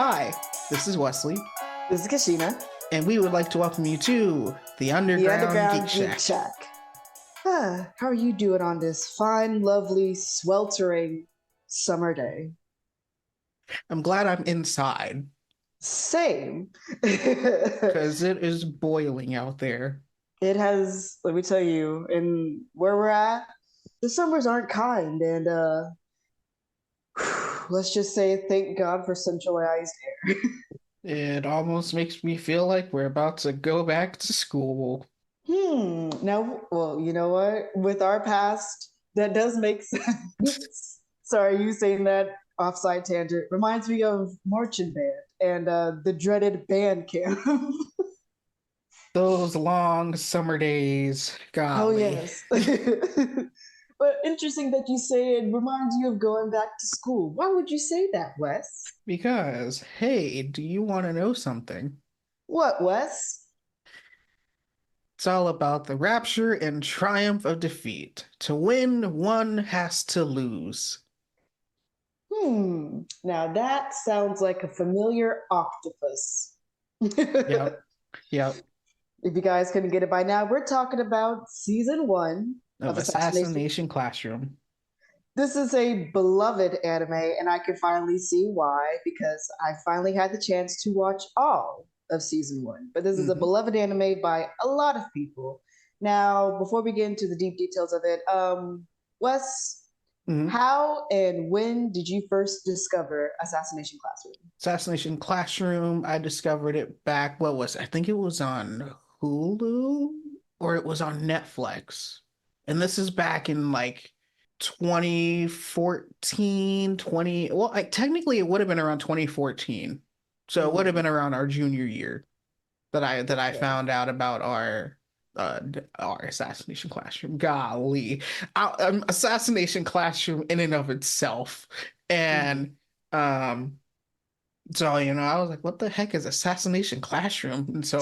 Hi, this is Wesley, This is Ka'shenia, and we would like to welcome you to the the Underground Geek Underground Geek Shack. Shack. How are you doing on this fine, lovely, sweltering summer day? I'm glad I'm inside Same. because it is boiling out there. It has, let me tell you, in where we're at, the summers aren't kind, and let's just say thank God for centralized air. It almost makes me feel like we're about to go back to school. Now, well, you know what? With our past, that does make sense. Sorry, you saying that offside tangent reminds me of marching band and the dreaded band camp. Those long summer days, Oh golly. yes. But interesting that you say it reminds you of going back to school. Why would you say that, Wes? Because, hey, do you want to know something? What, Wes? It's all about the rapture and triumph of defeat. To win, one has to lose. Now that sounds like a familiar octopus. Yep, yep. If you guys couldn't get it by now, we're talking about season one Of of Assassination. Assassination Classroom. This is a beloved anime, and I can finally see why, because I finally had the chance to watch all of season one. But this is a beloved anime by a lot of people. Now, before we get into the deep details of it, Wes, how and when did you first discover Assassination Classroom? Assassination Classroom, I discovered it back, what was it? I think it was on Hulu or it was on Netflix. And this is back in like 2014, technically it would have been around 2014. So it would have been around our junior year that I found out about our Assassination Classroom. Golly. Assassination Classroom in and of itself. And um so, I was like, what the heck is Assassination Classroom? And so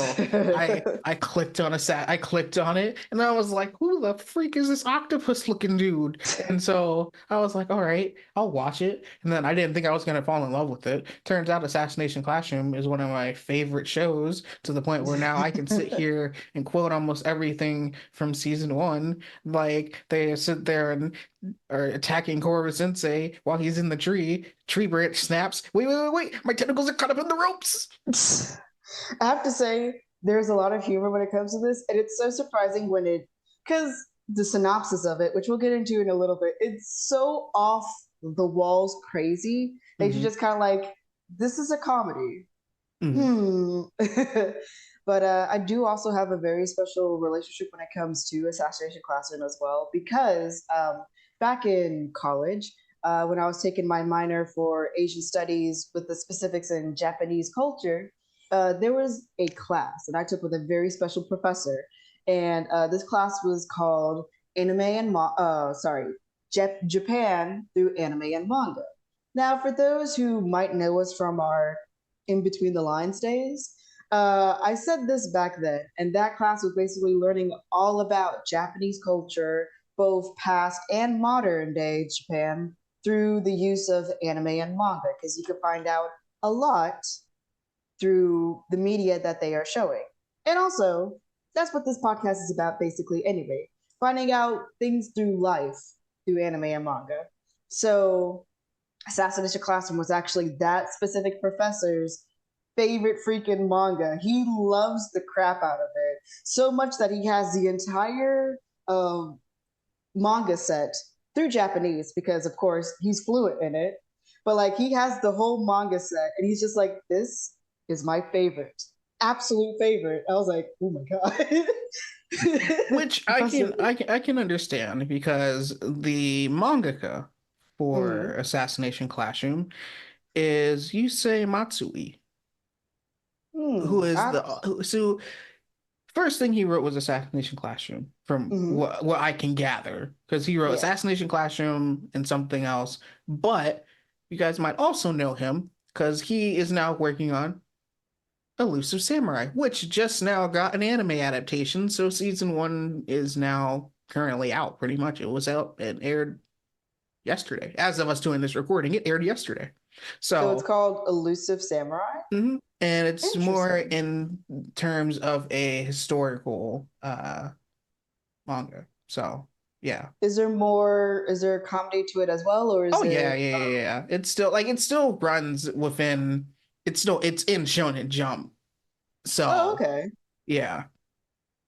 I clicked on I clicked on it and I was like, who the freak is this octopus looking dude? And so I was like, all right, I'll watch it. And then I didn't think I was gonna fall in love with it. Turns out Assassination Classroom is one of my favorite shows to the point where now I can sit here and quote almost everything from season one. Like they sit there and are attacking Koro Sensei while he's in the tree. Tree branch snaps. Wait. My tentacles are caught up in the ropes. I have to say, there's a lot of humor when it comes to this, and it's so surprising because the synopsis of it, which we'll get into in a little bit, it's so off the walls crazy that you're just kind of like, this is a comedy. But I do also have a very special relationship when it comes to Assassination Classroom as well, because back in college, when I was taking my minor for Asian studies with the specifics in Japanese culture, there was a class that I took with a very special professor. And this class was called Japan through Anime and Manga. Now, for those who might know us from our In Between the Lines days, I said this back then, and that class was basically learning all about Japanese culture, both past and modern day Japan, through the use of anime and manga, because you can find out a lot through the media that they are showing. And also, that's what this podcast is about, basically, anyway, finding out things through life through anime and manga. So, Assassination Classroom was actually that specific professor's favorite freaking manga. He loves the crap out of it so much that he has the entire manga set through Japanese because, of course, he's fluent in it. But like, he has the whole manga set, and he's just like, "This is my favorite, absolute favorite." I was like, "Oh my god!" Which I can understand because the mangaka for Assassination Classroom is Yusei Matsui, who is so first thing he wrote was Assassination Classroom, from what I can gather, because he wrote Assassination Classroom and something else. But you guys might also know him because he is now working on Elusive Samurai, which just now got an anime adaptation. So season one is now currently out, pretty much. It was out and aired yesterday. As of us doing this recording, it aired yesterday. So it's So, called Elusive Samurai. and it's more Interesting. in terms of a historical manga. So, yeah. Is there more? Is there comedy to it as well, or Oh is yeah, it? yeah, yeah, yeah. It's still like it still runs within it's in Shonen Jump. Oh, So, okay. yeah.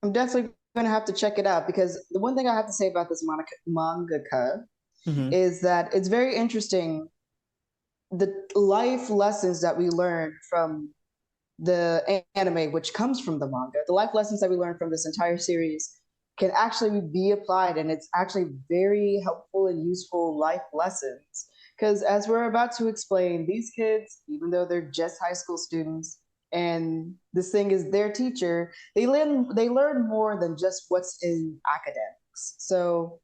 I'm definitely gonna have to check it out because the one thing I have to say about this mangaka Hmm. is that it's very interesting the life lessons that we learn from the anime, which comes from the manga, the life lessons that we learn from this entire series can actually be applied, and it's actually very helpful and useful life lessons. Because as we're about to explain, these kids, even though they're just high school students, and this thing is their teacher, they learn more than just what's in academics. So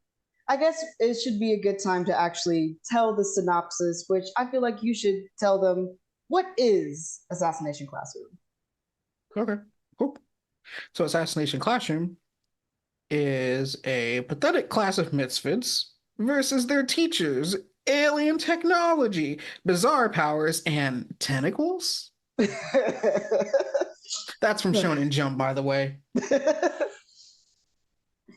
I guess it should be a good time to actually tell the synopsis, which I feel like you should tell them what is Assassination Classroom. Okay. Cool. So Assassination Classroom is a pathetic class of misfits versus their teachers, alien technology, bizarre powers, and tentacles. That's from Shonen Jump, by the way.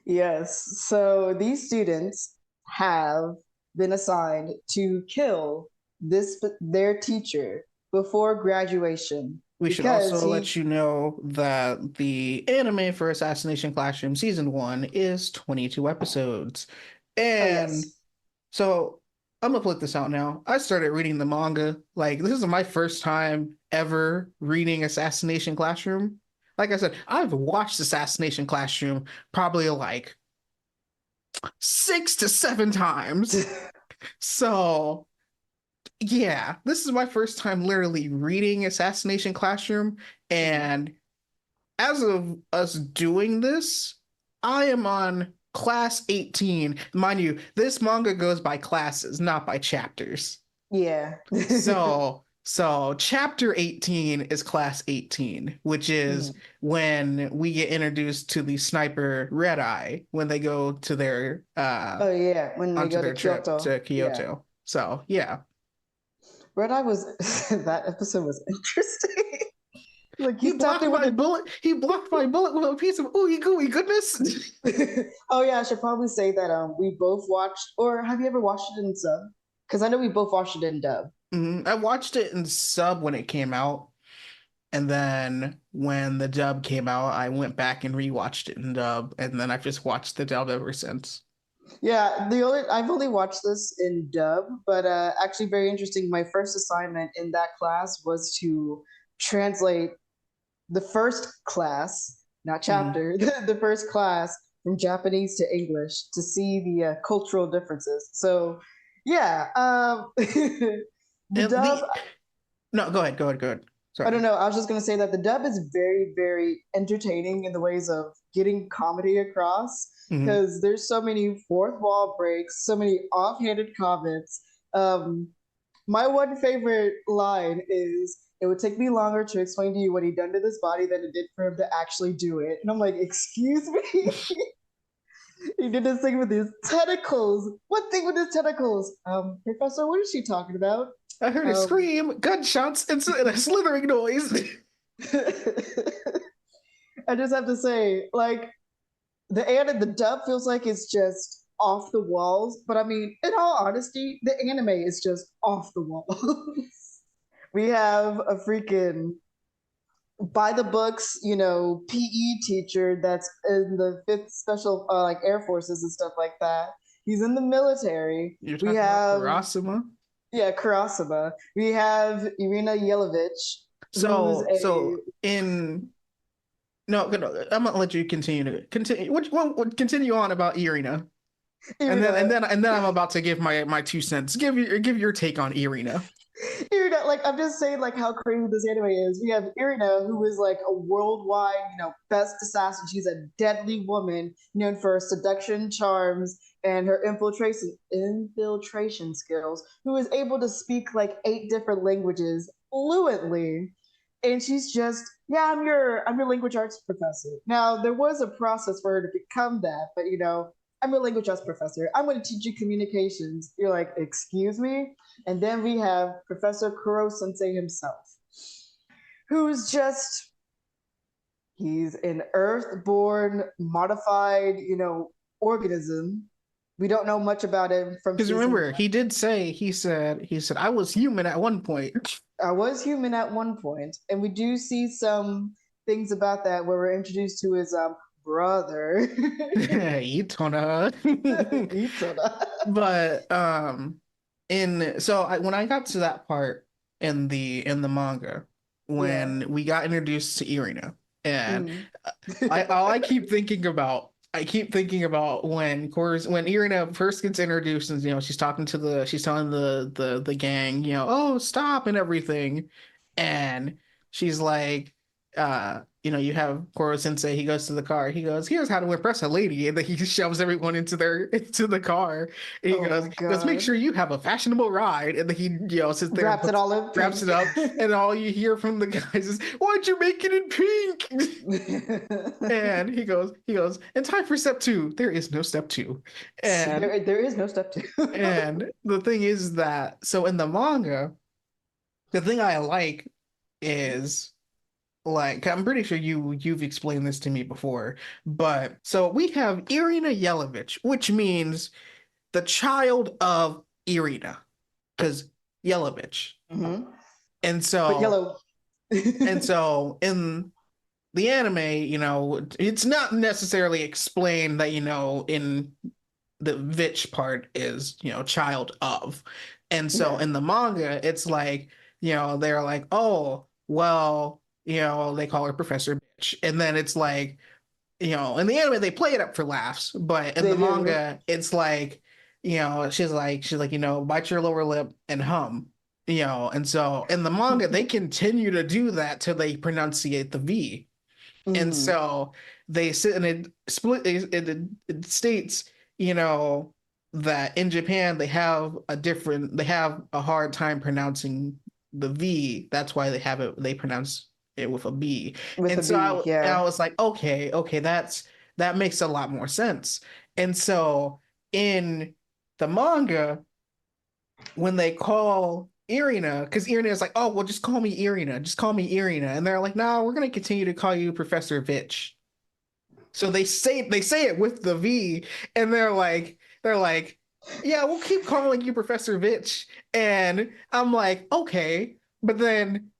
Yes. So these students have been assigned to kill their teacher before graduation We should because also he let you know that the anime for Assassination Classroom Season 1 is 22 episodes. oh And yes. so I'm gonna put this out now. I started reading the manga. Like, this is my first time ever reading Assassination Classroom. Like I said, I've watched Assassination Classroom probably like 6 to 7 times. So yeah, this is my first time literally reading Assassination Classroom. And as of us doing this, I am on class 18. Mind you, this manga goes by classes, not by chapters. Yeah. So chapter 18 is class 18, which is Mhm. when we get introduced to the sniper Red Eye when they go to their Oh yeah, when they onto go to their trip Kyoto. to Yeah. Kyoto. So yeah. Red Eye was that episode was interesting. Like he He stopped blocked it with my a bullet. He blocked my bullet with a piece of ooey gooey goodness. oh yeah, I should probably say that we both watched, or have you ever watched it in sub? Because I know we both watched it in dub. I watched it in sub when it came out, and then when the dub came out, I went back and rewatched it in dub, and then I've just watched the dub ever since. Yeah, the only I've only watched this in dub, but actually very interesting. My first assignment in that class was to translate the first class, not Mhm. chapter, the first class from Japanese to English to see the cultural differences. So yeah, the And dub the no, go ahead, go ahead, go ahead. I don't Sorry. know. I was just gonna say that the dub is very, very entertaining in the ways of getting comedy across Hmm. because there's so many fourth wall breaks, so many offhanded comments. Um, my one favorite line is, "It would take me longer to explain to you what he done to this body than it did for him to actually do it." And I'm like, "Excuse me." He did this thing with his tentacles. What thing with his tentacles? Professor, what is she talking about? I heard a Um, scream, gunshots, and a slithering noise. I just have to say, like, the dub feels like it's just off the walls, but I mean, in all honesty, the anime is just off the walls. We have a freaking by the books, PE teacher that's in the fifth special like Air Forces and stuff like that. He's in the military. You're We talking about have Kurasuma? yeah, Kurasama. We have Irina Yelovich, who's a So in no, I'm gonna let you continue. Which one would continue on about Irina, and then and Irina then and then I'm about to give my 2 cents. Give your take on Irina. Irina, like I'm just saying, like how crazy this anime is. We have Irina, who is like a worldwide, best assassin. She's a deadly woman known for her seduction charms and her infiltration skills. Who is able to speak like 8 different languages fluently, and she's just yeah, I'm your language arts professor. Now there was a process for her to become that, but I'm your language arts professor. I'm going to teach you communications. You're like, excuse me? And then we have Professor Kuro Sensei himself, who's just, he's an earth-born, modified, organism. We don't know much about him from Because season remember, one. he did say, he said, I was human at one point. I was human at one point, and we do see some things about that where we're introduced to his brother, Itona. Itona. But when I got to that part in the manga, Yeah. when we got introduced to Irina, and Mm. I keep thinking about when Irina first gets introduced, and she's talking to she's telling the gang, oh, stop and everything, and she's like, you have Koro Sensei, he goes to the car, he goes, here's how to impress a lady, and then he shoves everyone into the car, and Oh my he goes, make god. sure you have a fashionable ride, and then he sits there and Wraps it all in wraps pink. it up, and all you hear from the guys is, why'd you make it in pink? And he goes, and time for step two. There is no step two. And there is no step two. the thing is that so in the manga, the thing I like is like I'm pretty sure you've explained this to me before, but so we have Irina Yelovich, which means the child of Irina, because Yelovich. Mhm. And But so yellow. in the anime, it's not necessarily explained that, in the Vitch part is, child of. And so Yeah. in the manga, it's like, they're like, oh, well, they call her Professor Bitch. And then it's like, in the anime they play it up for laughs, but in the They do. manga, it's like, she's like, bite your lower lip and hum. And so in the manga, they continue to do that till they pronunciate the V. And Mhm. so they sit and it states, you know, that in Japan they have a hard time pronouncing the V. That's why they pronounce it with a B. With And a so B, I yeah. was like, okay, that makes a lot more sense. And so in the manga, when they call Irina, because Irina is like, oh, well, just call me Irina, just call me Irina, and they're like, no, we're gonna continue to call you Professor Vitch. So they say it with the V, and they're like, yeah, we'll keep calling you Professor Vitch, and I'm like, okay, but then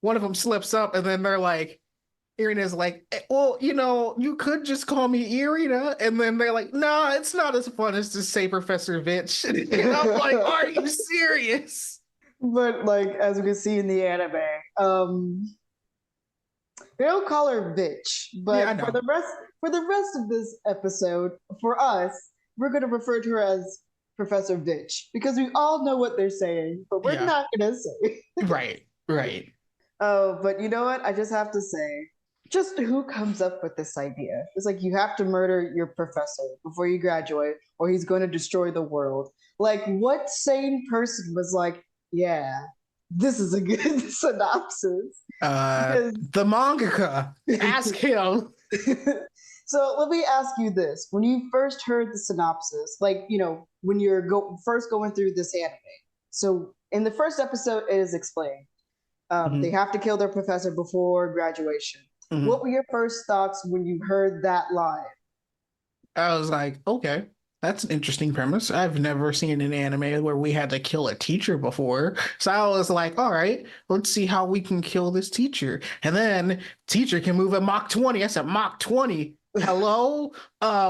one of them slips up, and then they're like, Irina's like, well, you could just call me Irina. And then they're like, nah, it's not as fun as to say Professor Vitch. And I'm like, are you serious? But like as we can see in the anime, they don't call her bitch. Yeah, I But know. for the rest of this episode, for us, we're gonna refer to her as Professor Bitch because we all know what they're saying, but we're Yeah, not gonna say. right, right. Oh, but you know what? I just have to say, just who comes up with this idea? It's like you have to murder your professor before you graduate, or he's going to destroy the world. Like, what sane person was like, yeah, this is a good synopsis? Because The mangaka, ask him. so let me ask you this: when you first heard the synopsis, like when you're first going through this anime, so in the first episode, it is explained they Mhm, have to kill their professor before graduation. What mhm. were your first thoughts when you heard that line? I was like, okay, that's an interesting premise. I've never seen an anime where we had to kill a teacher before. So I was like, all right, let's see how we can kill this teacher. And then teacher can move at Mach 20. I said, Mach 20. Hello?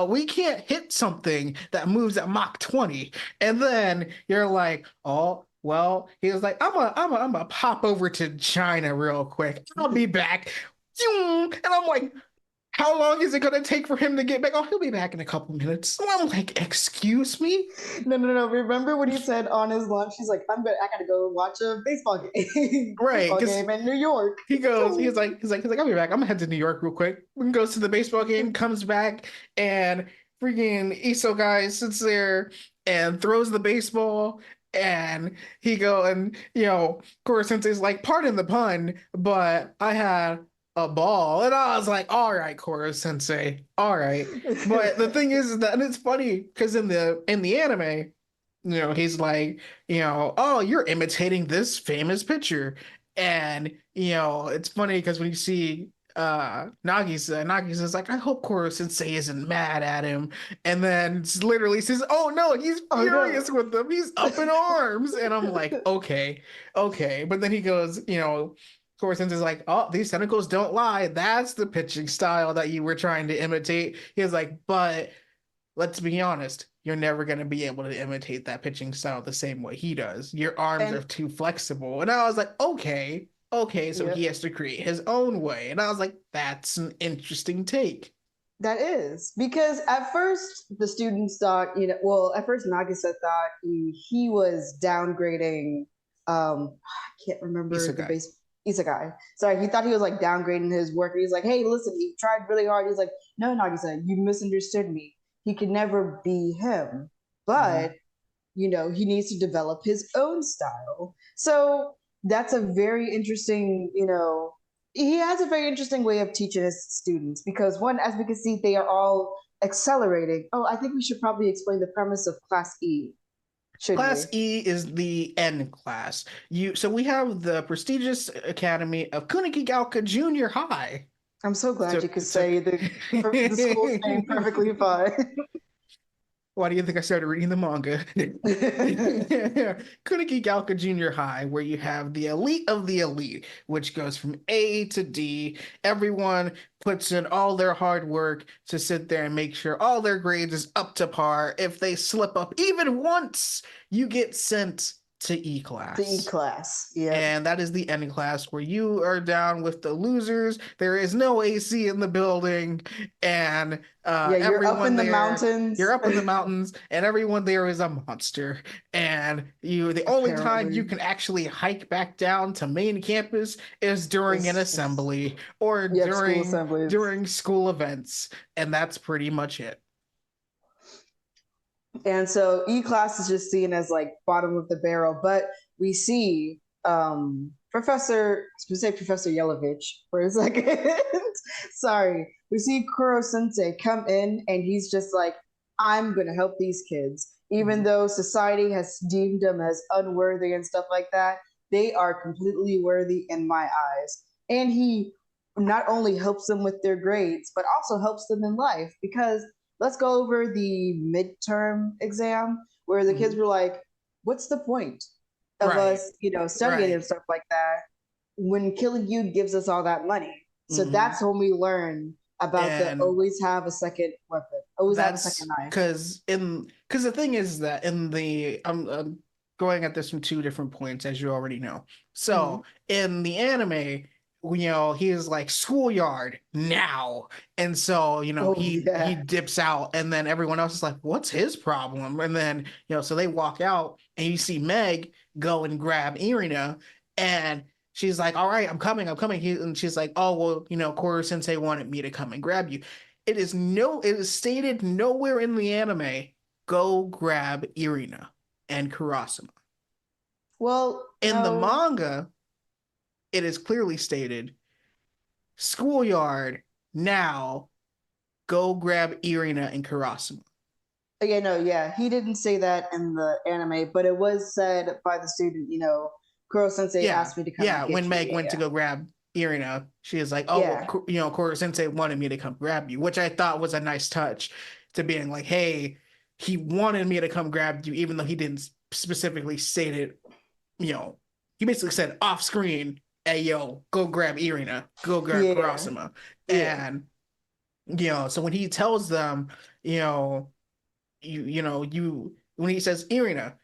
We can't hit something that moves at Mach 20. And then you're like, oh, well, he was like, I'm a pop over to China real quick. I'll be back. And I'm like, how long is it going to take for him to get back? Oh, he'll be back in a couple minutes. And I'm like, excuse me? No. Remember when he said on his lunch, he's like, I gotta go watch a baseball game, Right, baseball because game in New York. he goes, he's like, I'll be back. I'm gonna head to New York real quick. Goes to the baseball game, comes back, and freaking Iso guy sits there and throws the baseball. And he go and Koro Sensei's like, pardon the pun, but I had a ball. And I was like, all right, Koro Sensei, all right. But the thing is that, and it's funny because in the anime, he's like, oh, you're imitating this famous pitcher. And it's funny because when you see Nagisa's like, I hope Koro Sensei isn't mad at him. And then literally says, oh no, he's Oh no. furious with them. He's up in arms. And I'm like, okay, okay. But then he goes, Koro Sensei's like, oh, these tentacles don't lie. That's the pitching style that you were trying to imitate. He was like, but let's be honest, you're never going to be able to imitate that pitching style the same way he does. Your arms are And too flexible. And I was like, okay, okay, so he yep, has to create his own way. And I was like, that's an interesting take. that is because at first the students thought, well, at first Nagisa thought he was downgrading. I can't remember the Isekai. base Isekai. Sorry, he thought he was like downgrading his work. He's like, hey, listen, he tried really hard. He's like, no, Nagisa, you misunderstood me. He can never be him, Mhm. but he needs to develop his own style. So that's a very interesting, he has a very interesting way of teaching his students because one, as we can see, they are all accelerating. Oh, I think we should probably explain the premise of Class E, shouldn't Class we? E is the N class. So we have the prestigious academy of Kunikigaoka Junior High. I'm so glad you Took could took say the school's name perfectly fine. Why do you think I started reading the manga? Kuniki Galka Junior High, where you have the elite of the elite, which goes from A to D. Everyone puts in all their hard work to sit there and make sure all their grades is up to par. If they slip up even once, you get sent to E The E class. class. Yep. And that is the end class where you are down with the losers. There is no AC in the building, and Yeah, you're up everyone in the there, you're mountains. up in the mountains, and everyone there is a monster. And the only time you Apparently. can actually hike back down to main campus is during an It's assembly or yep, school during assemblies. during school events, and that's pretty much it. And so E class is just seen as like bottom of the barrel, but we see Professor, specific Professor Yelovich for a second. Sorry. We see Kuro Sensei come in and he's just like, I'm gonna help these kids. Even Mhm. though society has deemed them as unworthy and stuff like that, they are completely worthy in my eyes. And he not only helps them with their grades, but also helps them in life because let's go over the midterm exam where the kids Mhm. were like, what's the point of Right, us, studying and right. stuff like that when Killing You gives us all that money? So Mhm. that's when we learn about the And always have a second weapon, always have a second that's knife. because the thing is that in the I'm going at this from two different points, as you already know. Mm-hmm. So in the anime, he is like schoolyard now, and so Oh, he yeah. dips out, and then everyone else is like, "What's his problem?" And then so they walk out, and you see Meg go and grab Irina, and she's like, "All right, I'm coming, I'm coming." And she's like, "Oh well, Koro Sensei wanted me to come and grab you." It is stated nowhere in the anime, go grab Irina and Kurasuma. Well, In the no. manga, it is clearly stated, schoolyard, now, go grab Irina and Kurasuma. Yeah, no, yeah. He didn't say that in the anime, but it was said by the student, Kuro Sensei Yeah, asked me to come and yeah. get When you. Meg went to Yeah. go grab Irina, she is like, "Oh well, Yeah. Koro Sensei wanted me to come grab you," which I thought was a nice touch to being like, "Hey, he wanted me to come grab you, even though he didn't specifically state it you know, he basically said off screen, "Hey, yo, go grab Irina, go grab Yeah. Karasima," Yeah. and so when he tells them, you know, you when he says Irina,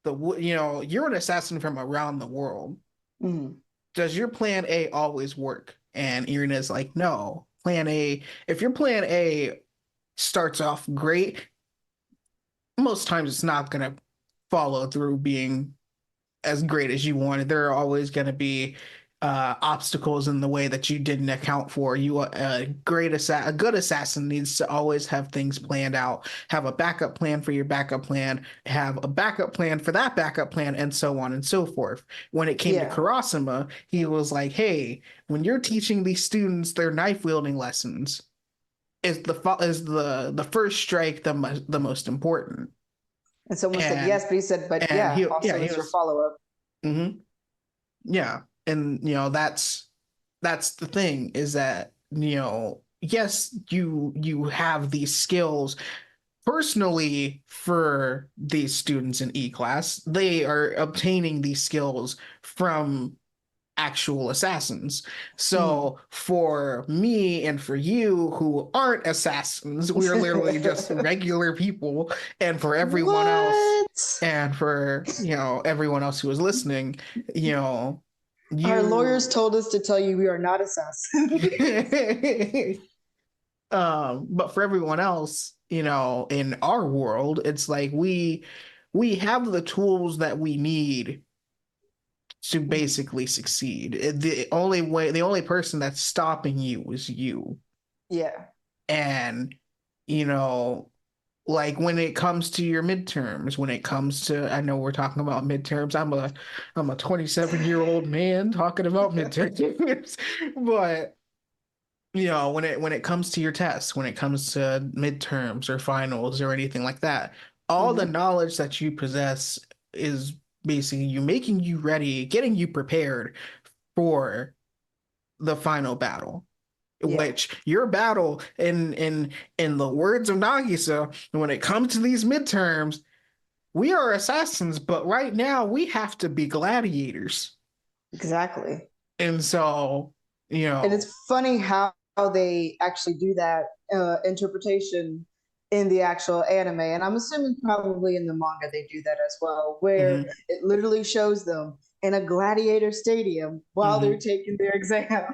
you're an assassin from around the world. Mhm. Does your plan A always work? And Irina's like, no. Plan A, if your plan A starts off great, most times it's not gonna follow through being as great as you wanted. There are always going to be obstacles in the way that you didn't account for. A good assassin needs to always have things planned out, have a backup plan for your backup plan, have a backup plan for that backup plan, and so on and so forth. When it came to Yeah. Karasima, he was like, "Hey, when you're teaching these students their knife wielding lessons, is the first strike the most important?" And someone said And yes, but he said, but and yeah, he also he it's your was. follow up. Mhm. Yeah. And that's the thing is that, yes, you have these skills personally for these students in E-class. They are obtaining these skills from actual assassins. Mhm. So for me and for you who aren't assassins, we're literally just regular people. And for everyone else, What? and for, everyone else who is listening, you know, Our lawyers you told us to tell you we are not assassins. but for everyone else, in our world, it's like we have the tools that we need to basically succeed. The only person that's stopping you is you. Yeah. And, you know, like when it comes to your midterms, when it comes to, I know we're talking about midterms. I'm a 27-year-old man talking about midterms, but when it comes to your tests, when it comes to midterms or finals or anything like that, all the Hmm. knowledge that you possess is basically you making you ready, getting you prepared for the final battle. Yeah. Which your battle in the words of Nagisa, when it comes to these midterms, we are assassins, but right now we have to be gladiators. Exactly. And so, you And know, it's funny how they actually do that interpretation in the actual anime. And I'm assuming probably in the manga they do that as well, where mhm, it literally shows them in a gladiator stadium while they're mhm, taking their exam.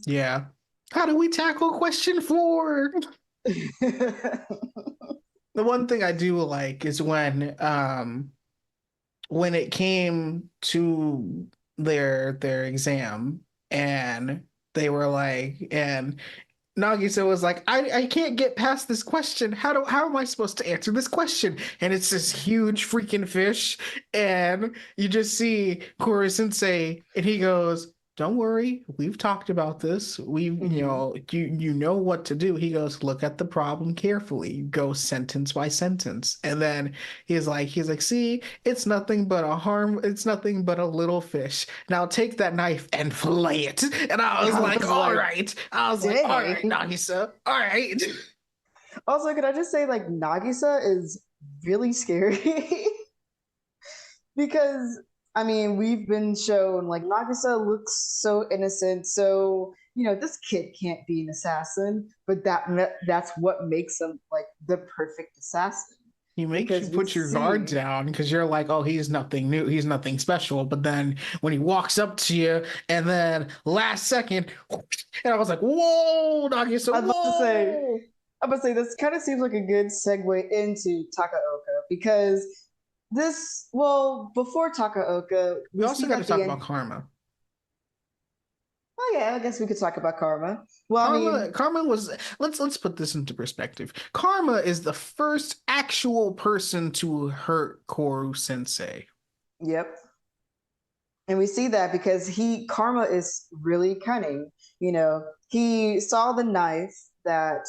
yeah. How do we tackle question four? The one thing I do like is when it came to their exam and they were like and Nagisa was like, I can't get past this question. How am I supposed to answer this question? And it's this huge freaking fish, and you just see Koro Sensei, and he goes, "Don't worry, we've talked about this. Hmm. You know what to do." He goes, "Look at the problem carefully. Go sentence by sentence." And then he's like, "See, it's nothing but a little fish. Now take that knife and fillet it." And I was I like, was "All like, right." I was like, "All right, dang. Nagisa. All right." Also, could I just say, like, Nagisa is really scary because, I mean, we've been shown, like, Nagisa looks so innocent, so, this kid can't be an assassin, but that's what makes him, like, the perfect assassin He makes you because we put your guard see. down because you're like, oh, he's nothing new, he's nothing special. But then when he walks up to you, and then last second, and I was like, whoa, Nagisa, I was about to say, whoa. this kind of seems like a good segue into Takaoka because well, before Takaoka, We we also see got to that talk about Karma. oh yeah, I guess we could talk about Karma. Well, I Karma, mean, Karma was let's put this into perspective. Karma is the first actual person to hurt Koru Sensei. yep. And we see that because Karma is really cunning. He saw the knife that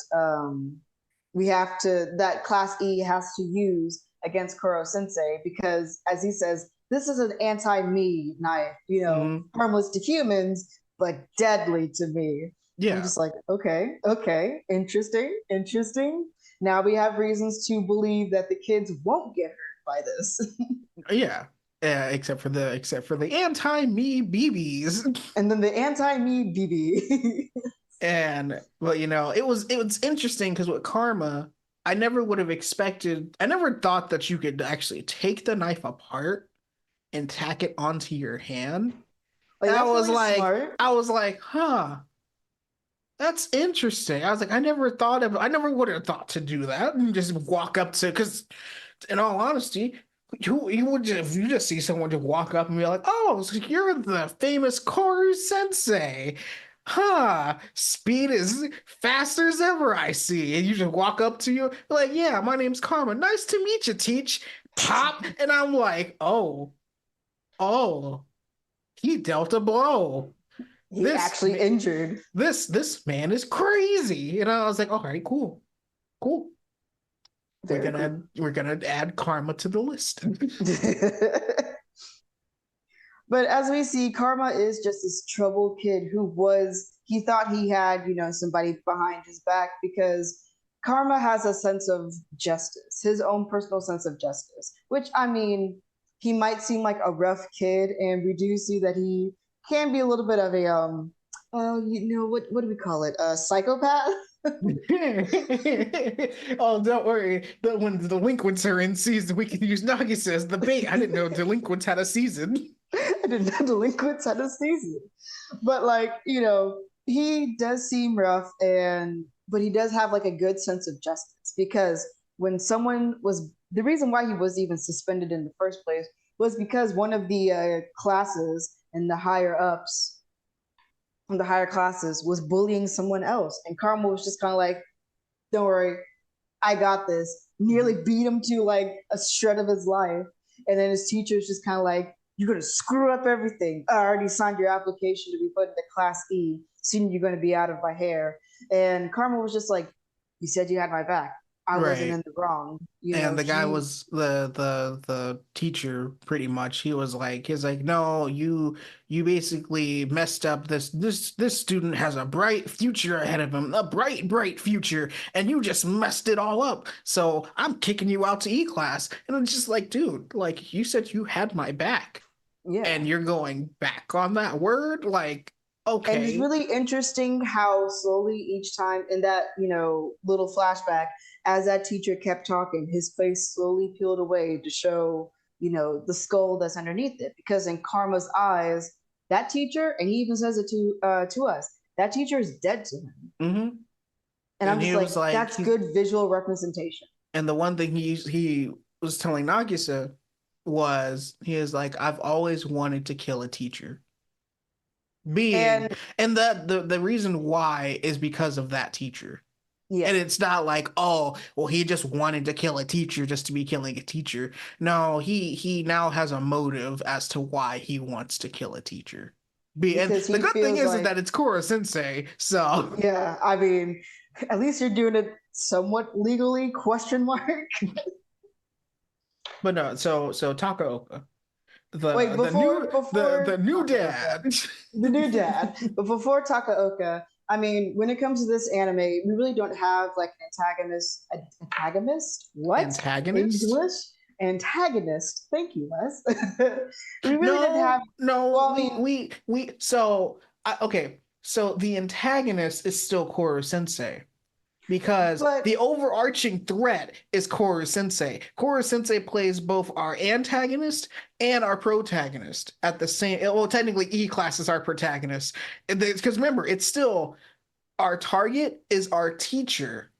that Class E has to use against Kuro Sensei because, as he says, this is an anti-me knife. Hmm. Harmless to humans, but deadly to me. I'm Yeah, just like, okay, okay, interesting, interesting. Now we have reasons to believe that the kids won't get hurt by this. yeah. Except for the anti-me BBs. And then the anti-me BB. And but it was interesting because with Karma, I never thought that you could actually take the knife apart and tack it onto your hand. Like And I that's was really like, smart. I was like, huh, that's interesting. I was like, I never would have thought to do that and just walk up to, because in all honesty, you just see someone just walk up and be like, "Oh, so you're the famous Koru Sensei." Huh, speed is faster as ever, I see. And you just walk up to you, like, yeah, my name's Karma. Nice to meet you, Teach. Pop. And I'm like, oh, he dealt a blow. He This actually injured. this man is crazy. And I was like, all right, cool, cool. Very cool. We're gonna add Karma to the list. But as we see, Karma is just this troubled kid he thought he had, somebody behind his back because Karma has a sense of justice, his own personal sense of justice, which I mean, he might seem like a rough kid, and we do see that he can be a little bit of a, what do we call it? A psychopath? Oh, don't worry. When the delinquents are in season, we can use Nagisa as the bait. I didn't know delinquents had a season. I didn't know delinquents had a season. But like, he does seem rough but he does have like a good sense of justice because when someone was the reason why he was even suspended in the first place was because one of the classes and the higher ups from the higher classes was bullying someone else. And Karma was just kind of like, don't worry, I got this. Nearly beat him to like a shred of his life. And then his teacher's just kind of like, you're going to screw up everything. I already signed your application to be put into Class E. Soon you're going to be out of my hair. And Karma was just like, you said you had my back. I wasn't Right. in the wrong. And the guy She, was the teacher pretty much. He was like, no, you basically messed up this student has a bright future ahead of him, a bright future, and you just messed it all up. So I'm kicking you out to E class. And I'm just like, dude, like you said you had my back, yeah. and you're going back on that word? Like, And it's okay. really interesting how slowly each time in that, little flashback, as that teacher kept talking, his face slowly peeled away to show, the skull that's underneath it. Because in Karma's eyes, that teacher, and he even says it to us, that teacher is dead to him. Hmm. And I'm And just he like, was like, that's good visual representation. and the one thing he was telling Nagisa was he is like, I've always wanted to kill a teacher. Being And and the reason why is because of that teacher. yeah, And it's not like, oh, well, he just wanted to kill a teacher just to be killing a teacher. No, he now has a motive as to why he wants to kill a teacher. And because the he good thing feels is like, that it's Koro Sensei, so yeah, I mean, at least you're doing it somewhat legally, question mark. but no, so Takaoka, Wait, the before new Takaoka, dad. the new dad, but before Takaoka, I mean, when it comes to this anime, we really don't have like an antagonist. What Antagonist? English antagonist? Thank you, Wes. We really didn't No, have. no, Well, I mean, okay, so the antagonist is still Koro Sensei because but the overarching threat is Koro Sensei. Koro Sensei plays both our antagonist and our protagonist at the same, well, technically E class is our protagonist. Because remember, it's still our target is our teacher.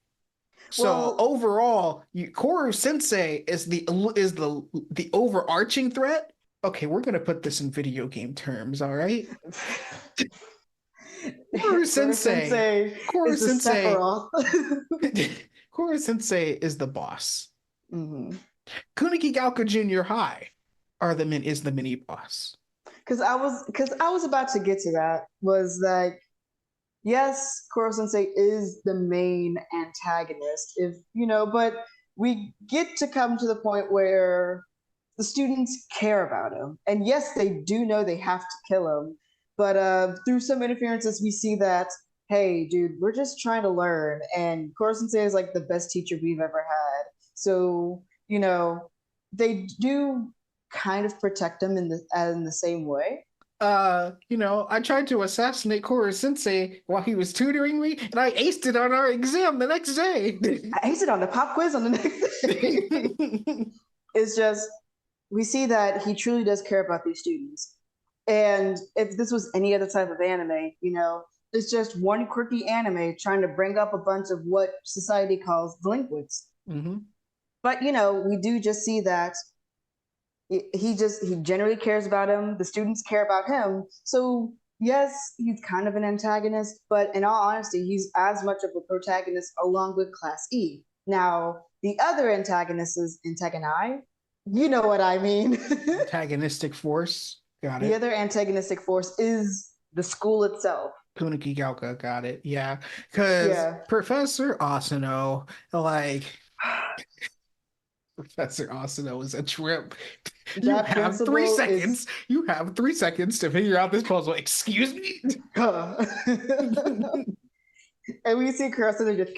So well, overall, Koro Sensei is the overarching threat. Okay, we're gonna put this in video game terms, all right? Koro Koro Sensei, Sensei Koro is the Sensei, Sephiroth. Koro Sensei is the boss. Mm-hmm. Kuniki Galka Junior High is the mini boss. Because I was about to get to that was like yes, Koro Sensei is the main antagonist, but we get to come to the point where the students care about him. And yes, they do know they have to kill him, but through some interferences, we see that, hey, dude, we're just trying to learn. And Koro Sensei is like the best teacher we've ever had. So, they do kind of protect him in the same way. I tried to assassinate Koro Sensei while he was tutoring me, and I aced it on our exam the next day. I aced it on the pop quiz on the next day. It's just we see that he truly does care about these students. And if this was any other type of anime, it's just one quirky anime trying to bring up a bunch of what society calls delinquents. Hmm. But we do just see that he generally cares about him. The students care about him. So yes, he's kind of an antagonist, but in all honesty, he's as much of a protagonist along with Class E. Now, the other antagonist is antagoni. You know what I mean. Antagonistic force. Got The it. other antagonistic force is the school itself. Kuniki Galka, got it. Yeah. Because Yeah. Professor Asano, like, Professor Asano is a trip. You That have three principal is seconds. You have 3 seconds to figure out this puzzle. Excuse me? and we see Carson just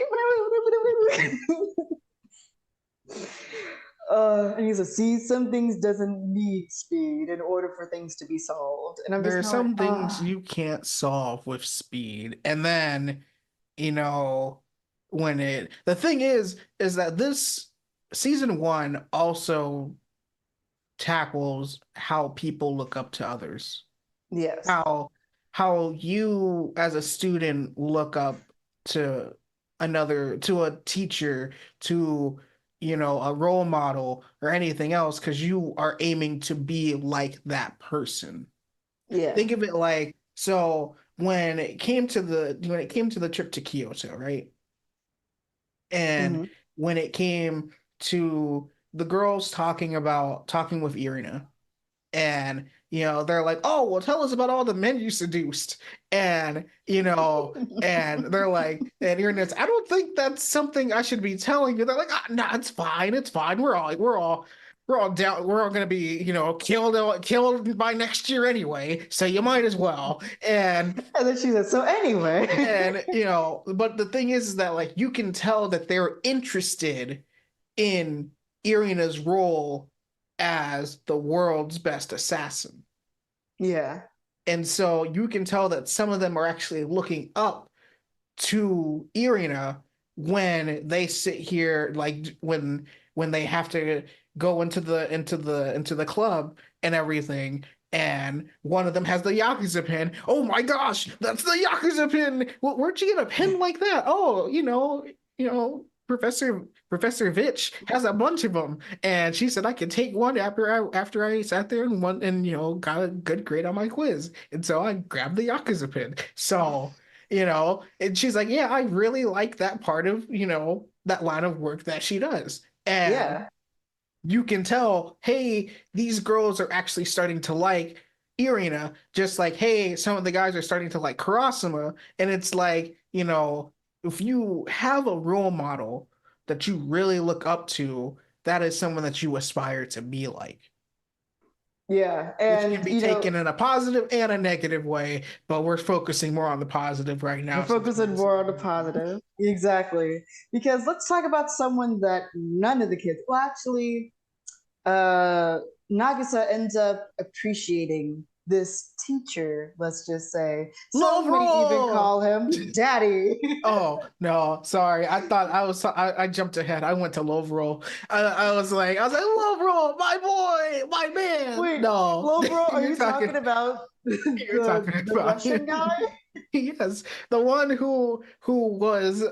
and he's like, see, some things doesn't need speed in order for things to be solved. And I'm There just are kind of like, some things you can't solve with speed. And then, you know, the thing is that this season one also tackles how people look up to others. yes. How you as a student look up to to a teacher, to a role model or anything else because you are aiming to be like that person. Yeah. Think of it like, so when it came to the trip to Kyoto, right? And Hmm. when it came to the girls talking with Irina, and they're like, oh well, tell us about all the men you seduced. And and they're like, and Irina's, I don't think that's something I should be telling you. They're like, ah, no, it's fine, we're all down, we're all gonna be killed by next year anyway, so you might as well. And then she said, so anyway. And but the thing is that, like, you can tell that they're interested in Irina's role as the world's best assassin. yeah. And so you can tell that some of them are actually looking up to Irina when they sit here, like when they have to go into the club and everything. And one of them has the Yakuza pin. Oh my gosh, that's the Yakuza pin. Well, where'd you get a pin like that? Oh, Professor Vitch has a bunch of them, and she said I could take one after I sat there and one and got a good grade on my quiz, and so I grabbed the Yakuza pin. So and she's like, yeah, I really like that part of that line of work that she does. And Yeah. you can tell, hey, these girls are actually starting to like Irina, just like, hey, some of the guys are starting to like Karasuma. And it's like, if you have a role model that you really look up to, that is someone that you aspire to be like, Yeah. which can And, be taken in a positive and a negative way, but we're focusing more on the positive right we're now since we're focusing in more on the season one. positive. Exactly. Because let's talk about someone that none of the kids, well, actually, uh, Nagisa ends up appreciating this teacher, let's just say. Love Some may even roll. call him daddy. Oh no, sorry. I thought I jumped ahead. I went to Love Roll. I was like, Love Roll, my boy, my man. Wait, No, Lobro, are you're you talking talking about you're talking the about Russian guy? yes, the one who was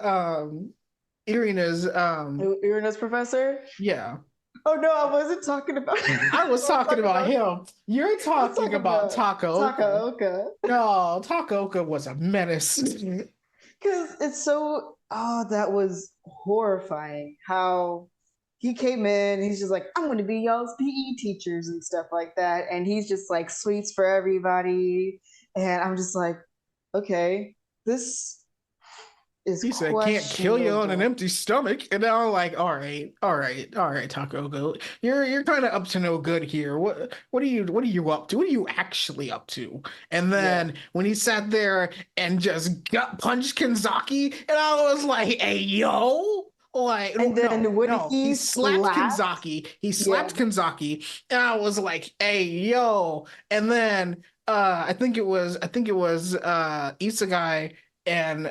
Irina's Uranus professor? yeah. Oh no, I wasn't talking about I I was was talking talking about about him. You're I was talking talking about about Takaoka. Takaoka. No, Takaoka was a menace. Because it's so, oh, that was horrifying how he came in, he's just like, I'm going to be y'all's PE teachers and stuff like that. And he's just like sweets for everybody. And I'm just like, okay, this is He said, "Can't kill you on an questionable. empty stomach." And I'm like, "All right, all right, all right, Taco Goat, you're kind of up to no good here. What are you up to? What are you actually up to?" And Yeah. then when he sat there and just gut punched Kanzaki, and I was like, "Hey, yo!" Like, And no, then when no, he he slapped slapped, Kanzaki. He slapped yeah, Kanzaki, and I was like, "Hey, yo!" And then I think it was Isegai and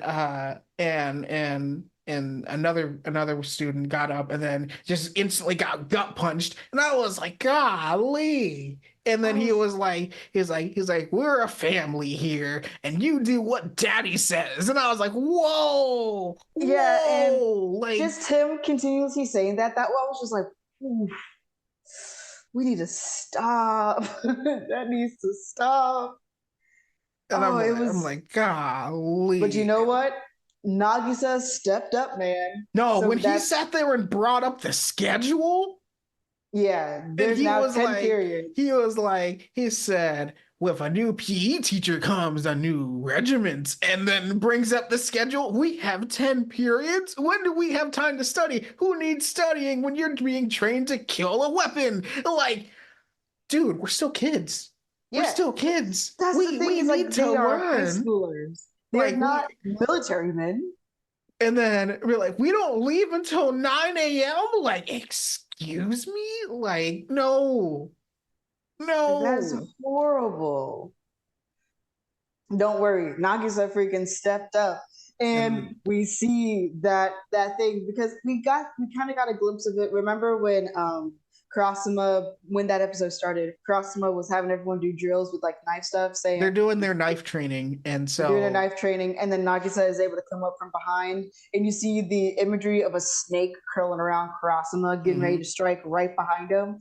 another student got up and then just instantly got gut punched, and I was like, golly. And I then he was, was like, he's like, we're a family here, and you do what daddy says. And I was like, whoa, yeah, and whoa, like, just him continuously saying that, that one was just like, oof. we need to stop. That needs to stop. And Oh, it I'm was, like, but you golly. know what? Nagisa stepped up, man. No, So when he that's, sat there and brought up the schedule, yeah, and there's now 10 periods. he said, with a new PE teacher comes a new regiment, and then brings up the schedule. We have 10 periods. When do we have time to study? Who needs studying when you're being trained to kill a weapon? Like, dude, we're still kids. We're Yeah, still kids. that's the thing We is need like to they are high learn. schoolers. They're Like we not military men. And then we're like, we don't leave until 9 a.m. Like, excuse me? Like, no, Like that's no. horrible. Don't worry, Nagisa freaking stepped up. And And we see that thing because we kind of got a glimpse of it. Remember when Kurasuma, when that episode started, Kurasuma was having everyone do drills with like knife stuff, they're saying doing their knife training. And they're doing a so knife training, and then Nagisa is able to come up from behind, and you see the imagery of a snake curling around Kurasuma, getting ready to mhm, strike right behind him.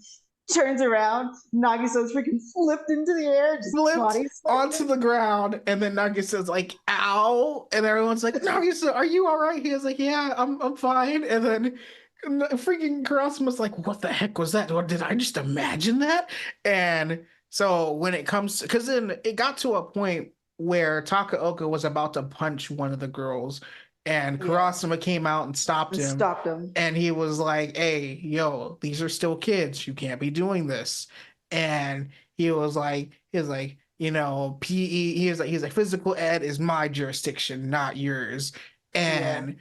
Turns around, Nagisa's freaking flipped into the air, just flipped body onto slamming. the ground. And then Nagisa's like, ow. And everyone's like, Nagisa, are you all right? He was like, yeah, I'm fine. And then freaking Kurasuma's like, what the heck was that? Or did I just imagine that? And so when it comes, because then it got to a point where Takaoka was about to punch one of the girls, and Yeah, Kurasuma came out and stopped and him. stopped him. And he was like, hey, yo, these are still kids. You can't be doing this. And he was like, you know, PE, he's like, physical ed is my jurisdiction, not yours. Yeah. And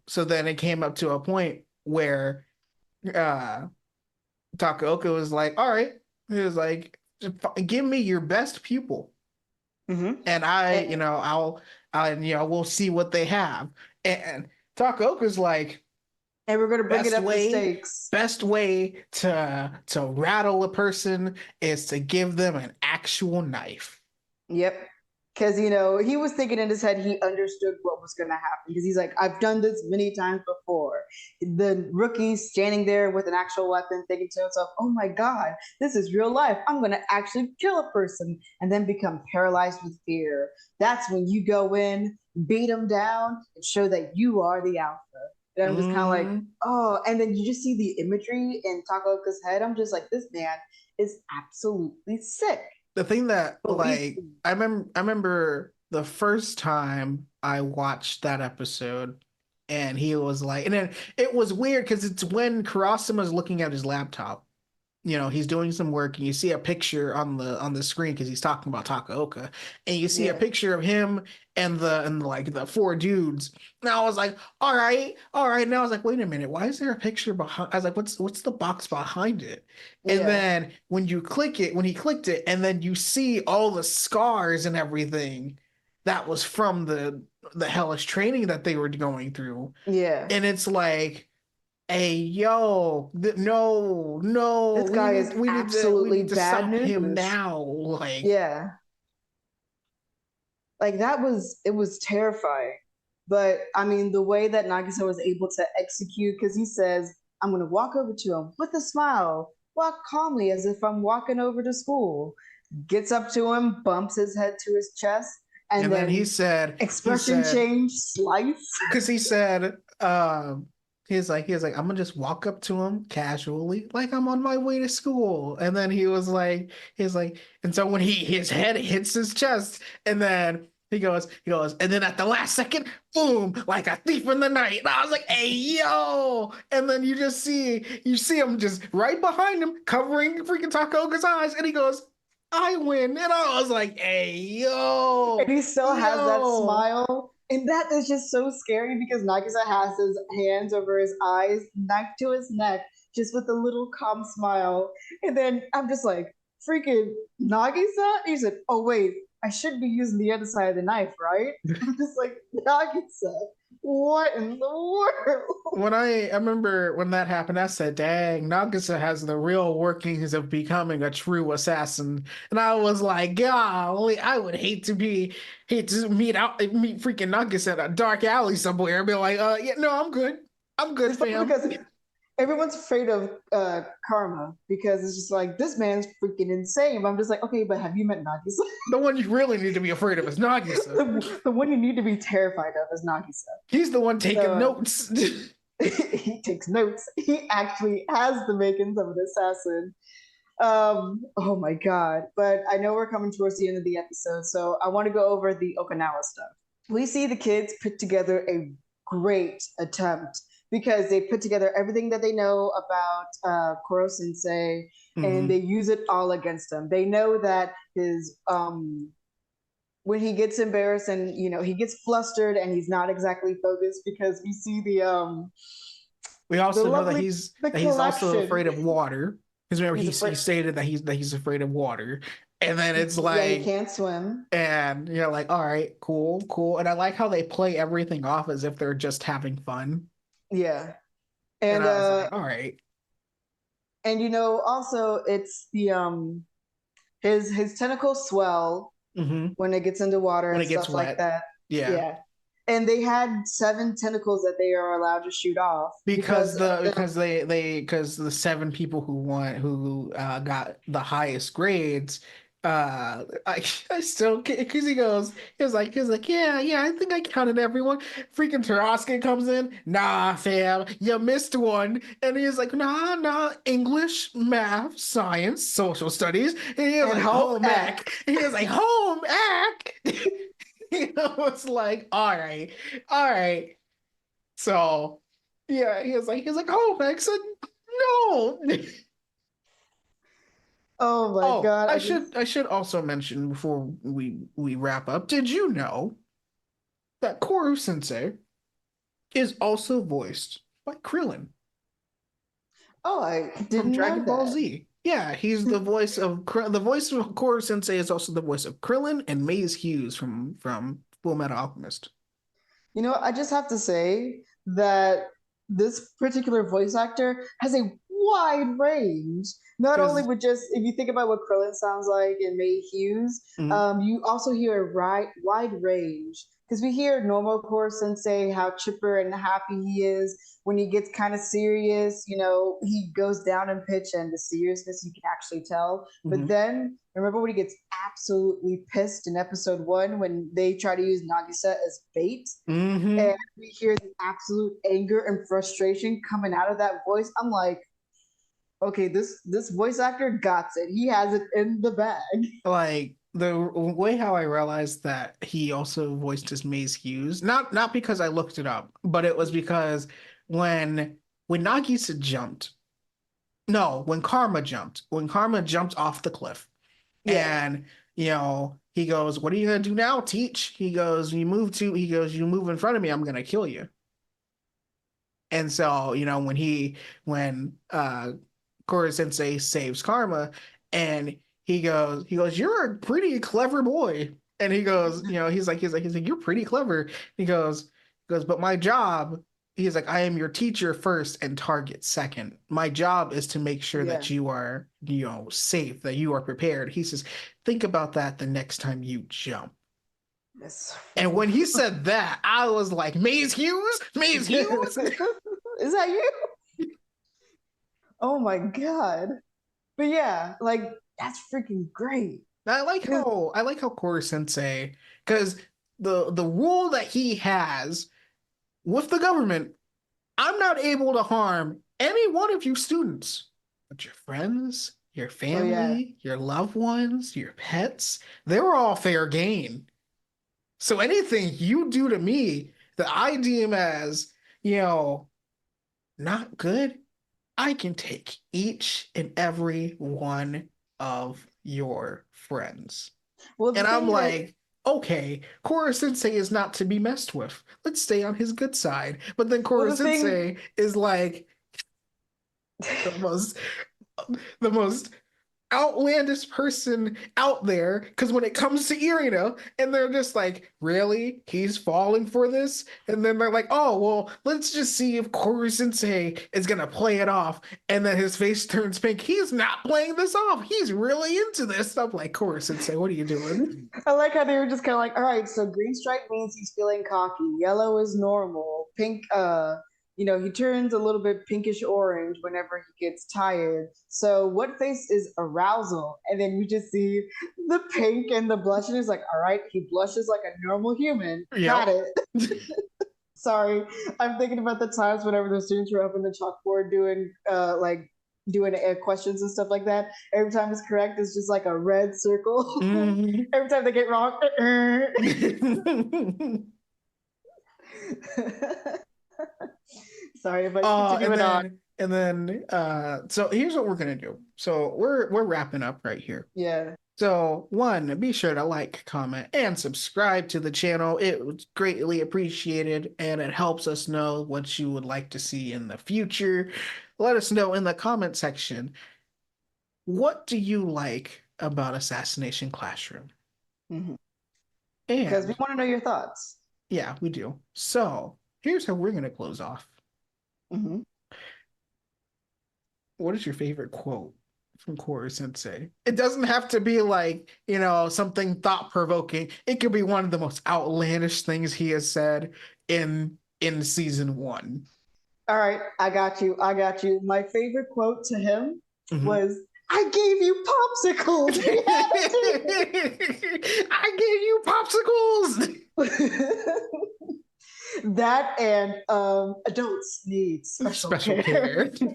so then it came up to a point where uh Takaoka was like, all right, he was like, give me your best pupil, Mm-hmm. and And, we'll see what they have. And Takaoka's like, and we're gonna bring it best up the way stakes. best way to rattle a person is to give them an actual knife. Yep. Because, he was thinking in his head, he understood what was going to happen. Because he's like, I've done this many times before. The rookie standing there with an actual weapon, thinking to himself, oh my God, this is real life. I'm going to actually kill a person and then become paralyzed with fear. That's when you go in, beat them down, and show that you are the alpha. And I'm just kind of like, Mm. oh, and then you just see the imagery in Takaoka's head. I'm just like, this man is absolutely sick. The thing that But we like see, I remember the first time I watched that episode, and he was like, and then it was weird because it's when Kurasuma's looking at his laptop. He's doing some work, and you see a picture on the screen because he's talking about Takaoka, and you see a yeah, picture of him and like the four dudes. And I was like, all right, all right. And I was like, wait a minute, why is there a picture behind? I was like, what's the box behind it? And yeah, then when he clicked it, and then you see all the scars and everything that was from the hellish training that they were going through. yeah. And it's like, hey, yo, no, no, This guy is we absolutely need to bad stop him news. now. Like, Yeah, like it was terrifying. But I mean, the way that Nagisa was able to execute, because he says, I'm going to walk over to him with a smile, walk calmly as if I'm walking over to school, gets up to him, bumps his head to his chest, and and then then he expression said, change, slice. because he was like, I'm gonna just walk up to him casually, like I'm on my way to school. And then he's like, and so when his head hits his chest, and then he goes, and then at the last second, boom, like a thief in the night. And I was like, hey, yo. And then you see him just right behind him, covering freaking Takoga's eyes, and he goes, I win. And I was like, hey, And yo, he still has that yo. smile. And that is just so scary because Nagisa has his hands over his eyes, knife to his neck, just with a little calm smile. And then I'm just like, freaking Nagisa? He said, oh, wait, I should be using the other side of the knife, right? I'm just like, Nagisa, what in the world? I remember when that happened, I said, dang, Nagisa has the real workings of becoming a true assassin. And I was like, golly, I would hate to meet freaking Nagisa at a dark alley somewhere and be like, yeah, no, I'm good. I'm good, Especially fam. because everyone's afraid of Karma because it's just like this man's freaking insane. But I'm just like, okay, but have you met Nagisa? The one you really need to be afraid of is Nagisa. The one you need to be terrified of is Nagisa. He's the one taking So notes. he takes notes. He actually has the makings of an assassin. Oh my god. But I know we're coming towards the end of the episode, so I want to go over the Okinawa stuff. We see the kids put together a great attempt because they put together everything that they know about Koro Sensei and Mm-hmm. they use it all against him. They know that his when he gets embarrassed and he gets flustered and he's not exactly focused because we see We the also know lovely the that he's also collection. afraid of water. Because remember He's he afraid. stated that he's afraid of water. And then it's Yeah, he like, can't swim. and you're like, all right, cool, cool. And I like how they play everything off as if they're just having fun. Yeah. And And I was like, all right. also it's the his tentacles swell Mm-hmm. when it gets into water When and it gets stuff like wet. that. Yeah. Yeah. And they had 7 tentacles that they are allowed to shoot off because of the Because the 7 people who got the highest grades I still because he was like yeah I think I counted everyone. Freaking Taroskin comes in, nah fam, you missed one. And he's like, nah, English, math, science, social studies. And he was and like, home home ec. ec. And he was like, home ec. It's like, all right. So yeah, he was like, oh, Max said no. Oh my Oh, god, I should also mention before we wrap up. Did you know that Koru Sensei is also voiced by Krillin I from didn't know Dragon Ball that. Z? Yeah, he's the voice of Koru Sensei is also the voice of Krillin and Maze Hughes from Full Metal Alchemist. I just have to say that this particular voice actor has a wide range. Not only Because with just, if you think about what Krillin sounds like in May Hughes, you also hear a wide range. Because we hear normal Core Sensei, how chipper and happy he is. When he gets kind of serious, he goes down in pitch and the seriousness you can actually tell. But mhm. then remember when he gets absolutely pissed in episode 1 when they try to use Nagisa as bait? And Hmm. we hear the absolute anger and frustration coming out of that voice. I'm like, okay, this voice actor got it. He has it in the bag. Like the way how I realized that he also voiced his Maze Hughes, not because I looked it up, but it was because when Nagisa jumped, no, when Karma jumped off the cliff, Yeah, and he goes, "What are you gonna do now, Teach?" He goes, "You move in front of me, I'm gonna kill you." And so, when Koro Sensei saves Karma, and he goes, "You're a pretty clever boy." And he goes, he's like, "You're pretty clever." But my job, he's like, "I am your teacher first and target second. My job is to make sure yeah. that you are, safe, that you are prepared." He says, "Think about that the next time you jump." Yes. And when he said that, I was like, Maze Hughes? Maze Hughes? Is that you? Oh my god. But yeah, like that's freaking great. I like how Core Sensei, because the rule that he has with the government, I'm not able to harm any one of you students, but your friends, your Oh yeah. family, your loved ones, your pets, they're all fair game. So anything you do to me that I deem as, you know, not good, I can take each and every one of your friends. Well, the And I'm thing that like, okay, Koro Sensei is not to be messed with. Let's stay on his good side. But then well Koro the thing Sensei is like the most the most outlandish person out there, because when it comes to Irina, and they're just like, really? He's falling for this? And then they're like, oh, well, let's just see if Koro Sensei is gonna play it off. And then his face turns pink. He's not playing this off. He's really into this. I'm like, Koro Sensei, what are you doing? I like how they were just kind of like, all right, so green stripe means he's feeling cocky, yellow is normal, pink he turns a little bit pinkish orange whenever he gets tired. So what face is arousal? And then you just see the pink and the blush, and it's like, all right, he blushes like a normal human. Got Yep. it. Sorry, I'm thinking about the times whenever the students were up in the chalkboard doing questions and stuff like that. Every time it's correct, it's just like a red circle. Mhm. Every time they get wrong. Sorry, but continue it on. So here's what we're gonna do. So we're wrapping up right here. Yeah. So one, be sure to like, comment, and subscribe to the channel. It was greatly appreciated, and it helps us know what you would like to see in the future. Let us know in the comment section. What do you like about Assassination Classroom? Mm-hmm. Because we And want to know your thoughts. yeah, we do. So here's how we're gonna close off. Mm-hmm. What is your favorite quote from Koro Sensei? It doesn't have to be like, something thought-provoking. It could be one of the most outlandish things he has said in season one. All right, I got you. I got you. My favorite quote to him Mhm. was, "I gave you popsicles." I gave you popsicles. That and adults need special Special care. care.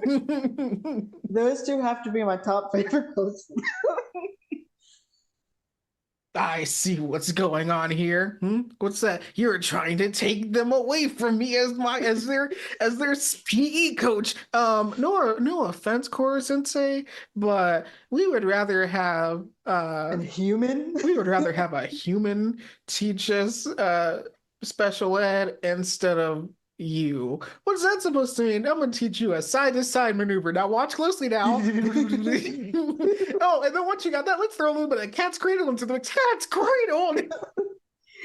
Those two have to be my top favorite quotes. I see what's going on here. What's that? You're trying to take them away from me as their PE coach. No offense, Koro Sensei, but we would rather have And human. a human teach us special ed instead of you. What's that supposed to mean? I'm gonna teach you a side to side maneuver. Now watch closely now. Oh, and then once you got that, let's throw a little bit of cat's cradle into the cat's cradle.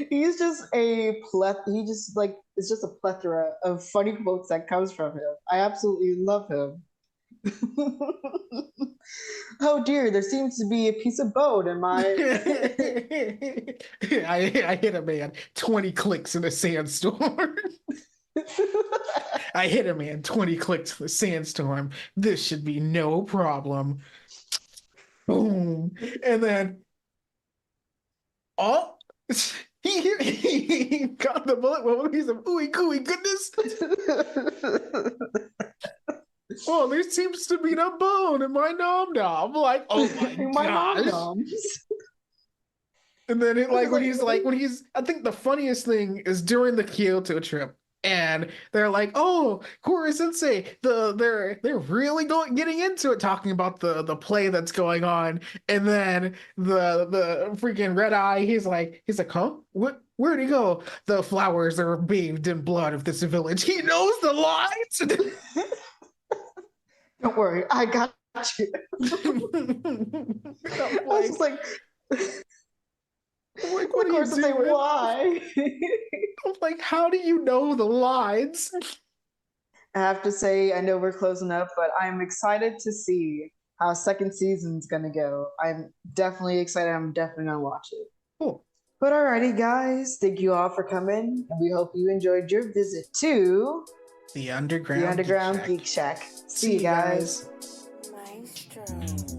He's just a he just like it's just a plethora of funny quotes that comes from him. I absolutely love him. Oh dear, there seems to be a piece of bone in my I hit a man 20 clicks in a sandstorm. I hit a man 20 clicks in a sandstorm. This should be no problem. Boom. And then, oh, he got the bullet. Well, he's a ooey gooey goodness. Oh, there seems to be no bone in my nom nom. Like, oh my gosh. And then I think the funniest thing is during the Kyoto trip, and they're like, "Oh, Koro Sensei, they're really getting into it, talking about the play that's going on." And then the freaking red eye, he's like, "Huh? Where'd he go? The flowers are bathed in blood of this village." He knows the lines. Don't worry, I got you. I was just like, what of are you course, I say, doing? why? I'm like, how do you know the lines? I have to say, I know we're closing up, but I'm excited to see how second season's gonna go. I'm definitely excited. I'm definitely gonna watch it. Cool. But alrighty, guys, thank you all for coming, and we hope you enjoyed your visit to The Underground Geek Shack. See you guys. Maestro.